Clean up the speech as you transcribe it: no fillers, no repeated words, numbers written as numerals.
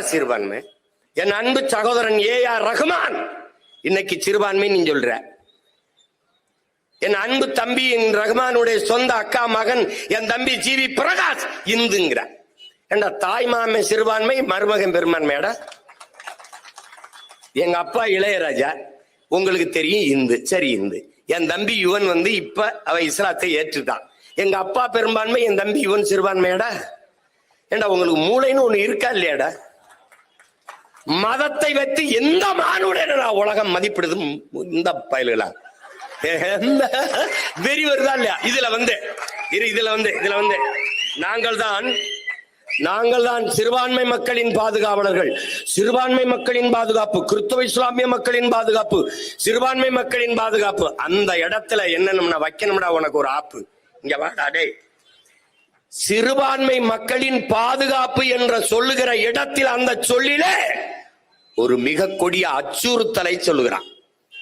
சிறுபான்மை? என் அன்பு சகோதரன் ஏ.ஆர். ரஹ்மான் இன்னைக்கு சிறுபான்மை நீ சொல்ற. என் அன்பு தம்பி ரஹ்மானுடைய சொந்த அக்கா மகன் என் தம்பி ஜி.வி. பிரகாஷ் இந்துங்கிற. ஏண்டா தாய் மாமன் சிறுபான்மை, மருமகன் பெரும்பான்மையாடா? எங்க அப்பா இளையராஜா உங்களுக்கு தெரியும் இந்து, சரி இந்து. என் தம்பி யுவன் இப்ப அவன் இஸ்லாத்தை ஏற்றுட்டான். எங்க அப்பா பெரும்பான்மை, என் தம்பி யுவன் சிறுபான்மையாடா? ஏண்டா உங்களுக்கு மூளைன்னு ஒண்ணு இருக்கா இல்லையாடா? மதத்தை வைத்து எந்த மானுட உலகம் மதிப்பிடுது இந்த பயல்களா? வெறி வருதா இல்லையா? இதுல வந்து நாங்கள் தான் சிறுபான்மை மக்களின் பாதுகாவலர்கள். சிறுபான்மை மக்களின் பாதுகாப்பு, கிறிஸ்தவ இஸ்லாமிய மக்களின் பாதுகாப்பு, சிறுபான்மை மக்களின் பாதுகாப்பு. அந்த இடத்துல என்ன வைக்கணும்னா உனக்கு ஒரு ஆப்பு. இங்க வாடா டேய். சிறுபான்மை மக்களின் பாதுகாப்பு என்ற சொல்லுகிற இடத்தில் அந்த சொல்லிலே ஒரு மிக கொடிய அச்சுறுத்தலை சொல்லுகிறான்.